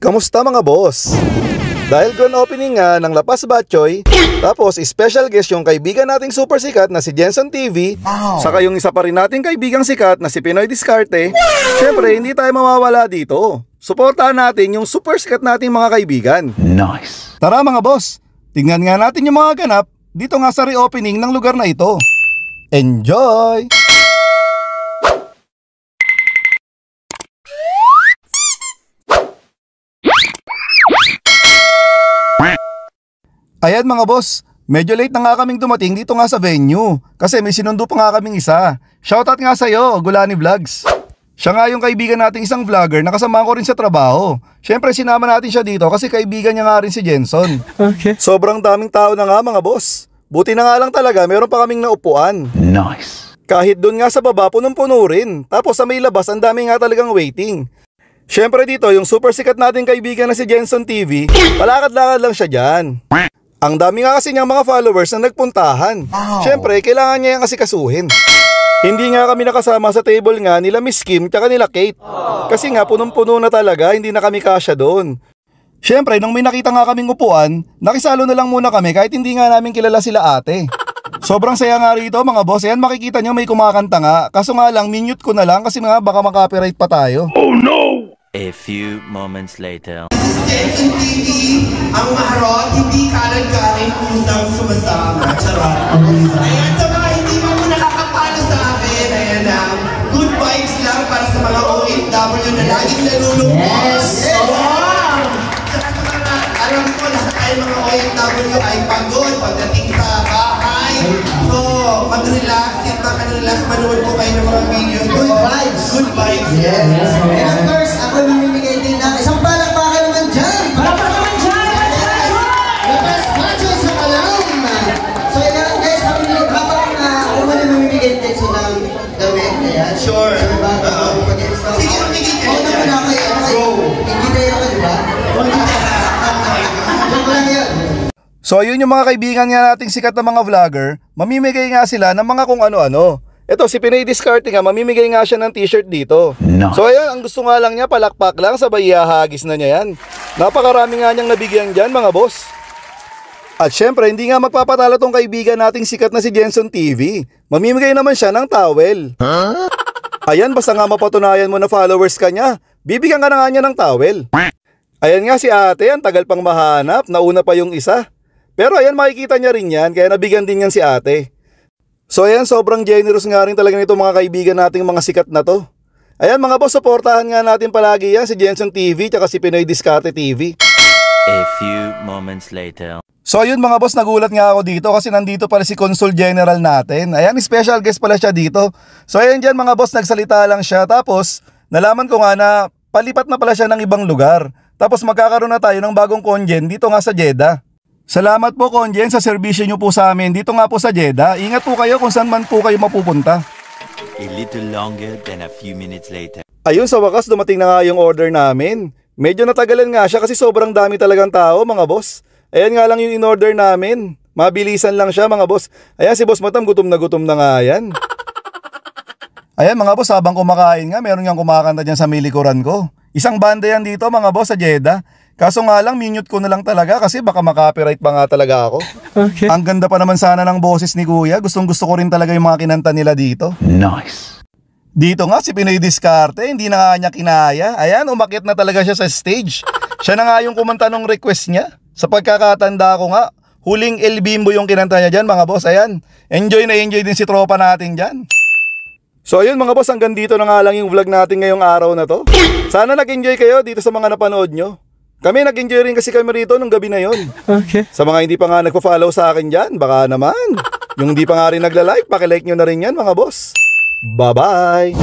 Kamusta mga boss? Dahil grand opening nga ng Lapas Batchoy, tapos special guest yung kaibigan nating super sikat na si Jenson TV, saka yung isa pa rin nating kaibigang sikat na si Pinoy Diskarte, syempre hindi tayo mawawala dito. Suportahan natin yung super sikat nating mga kaibigan. Nice! Tara mga boss, tingnan nga natin yung mga ganap dito nga sa reopening ng lugar na ito. Enjoy! Ayan mga boss, medyo late na nga kaming dumating dito nga sa venue kasi may sinundo pa nga kaming isa. Shoutout nga sa'yo, Gulani Vlogs. Siya nga yung kaibigan nating isang vlogger na kasama ko rin sa trabaho. Syempre sinama natin siya dito kasi kaibigan niya nga rin si Jenson. Okay. Sobrang daming tao na nga mga boss. Buti na nga lang talaga meron pa kaming naupuan. Nice! Kahit doon nga sa baba punong-puno rin. Tapos sa may labas ang dami nga talagang waiting. Syempre dito yung super sikat nating kaibigan na si Jenson TV, palakad-lakad lang siya dyan. Ang dami nga kasi niyang mga followers na nagpuntahan. Syempre, kailangan niya yung asikasuhin. Hindi nga kami nakasama sa table nga nila Miss Kim tsaka nila Kate. Kasi nga punong-puno na talaga, hindi na kami kasya doon. Syempre, nung may nakita nga kaming upuan, nakisalo na lang muna kami kahit hindi nga namin kilala sila ate. Sobrang saya nga rito mga boss. Ayan makikita nyo may kumakanta nga. Kaso nga lang, minute ko na lang kasi nga baka makapiright pa tayo. Oh no! A few moments later. This is Jenson TV, ang maharot, hindi kanan-kanin, kusang sumasama. Charot. Ayan, sa mga hindi mo nakakapalo sa akin, ayan na, good vibes lang para sa mga OFW na laging nalulungkot. Yes! Wow! Saka sa mga, alam ko, lahat tayo mga OFW ay pagod pagdating sa bahay. So, mag-relax, mag-relax, manood po kayo ng mga videos. Good vibes! Good vibes! Yes! And of course, ako mamimigay din ng isang palakpakan naman dyan! Palakpakan naman dyan! Lapas Batchoy sa Kalam! So yan guys, habang ako man yung mamimigay din so ng damit, ayan. Sure. So bago ako pag-install. Sige, mamigay ka Oo naman ako eh. Engineer ako, di ba? Joke lang yun. So ayun yung mga kaibigan nga nating sikat na mga vlogger, mamimigay nga sila ng mga kung ano-ano. Ito si Pinoy Diskarte nga, mamimigay nga siya ng t-shirt dito. Nice. So ayun, ang gusto nga lang niya, palakpak lang, sabay ihahagis na niya yan. Napakarami nga niyang nabigyan dyan mga boss. At syempre, hindi nga magpapatalo tong kaibigan nating sikat na si Jenson TV. Mamimigay naman siya ng towel. Ayan, basta nga mapatunayan mo na followers ka niya, bibigyan ka na nga niya ng towel. Ayan nga si ate, ang tagal pang mahanap, nauna pa yung isa. Pero ayan, makikita niya rin yan, kaya nabigyan din yan si ate. So ayan, sobrang generous nga rin talaga nito mga kaibigan nating mga sikat na to. Ayan mga boss, supportahan nga natin palagi yan si Jenson TV tsaka si Pinoy Diskarte TV. A few moments later. So ayun mga boss, nagulat nga ako dito kasi nandito pala si Consul General natin. Ayan, special guest pala siya dito. So ayan dyan mga boss, nagsalita lang siya. Tapos nalaman ko nga na palipat na pala siya ng ibang lugar. Tapos magkakaroon na tayo ng bagong conjen dito nga sa Jeddah. Salamat po Conjen sa serbisyo nyo po sa amin dito nga po sa Jeddah. Ingat po kayo kung saan man po kayo mapupunta. A little longer than a few minutes later. Ayun, sa wakas dumating na nga yung order namin. Medyo natagalan nga siya kasi sobrang dami talagang tao mga boss. Ayan nga lang yung in-order namin. Mabilisan lang siya mga boss. Ayan si Boss Matam, gutom na nga yan. Ayan mga boss, habang kumakain nga, meron niyang kumakanta dyan sa may likuran ko. Isang banda yan dito mga boss sa Jeddah. Kaso nga lang, minute ko na lang talaga kasi baka makapiright pa nga talaga ako. Okay. Ang ganda pa naman sana ng boses ni Kuya. Gustong gusto ko rin talaga yung mga kinanta nila dito. Nice! Dito nga si Pinoy Diskarte, hindi na nga niya kinaya. Ayan, umakyat na talaga siya sa stage. Siya na nga yung kumanta ng request niya. Sa pagkakatanda ko nga, huling El Bimbo yung kinanta niya dyan mga boss. Ayan, enjoy na enjoy din si tropa natin dyan. So ayun mga boss, hanggang dito na nga lang yung vlog natin ngayong araw na to. Sana nag-enjoy kayo dito sa mga napanood nyo. Kami nag-enjoy rin kasi kami rito nung gabi na yon. Okay. Sa mga hindi pa nga nagpa-follow sa akin dyan, baka naman. Yung hindi pa nga rin nagla-like, pakilike nyo na rin yan mga boss. Bye-bye!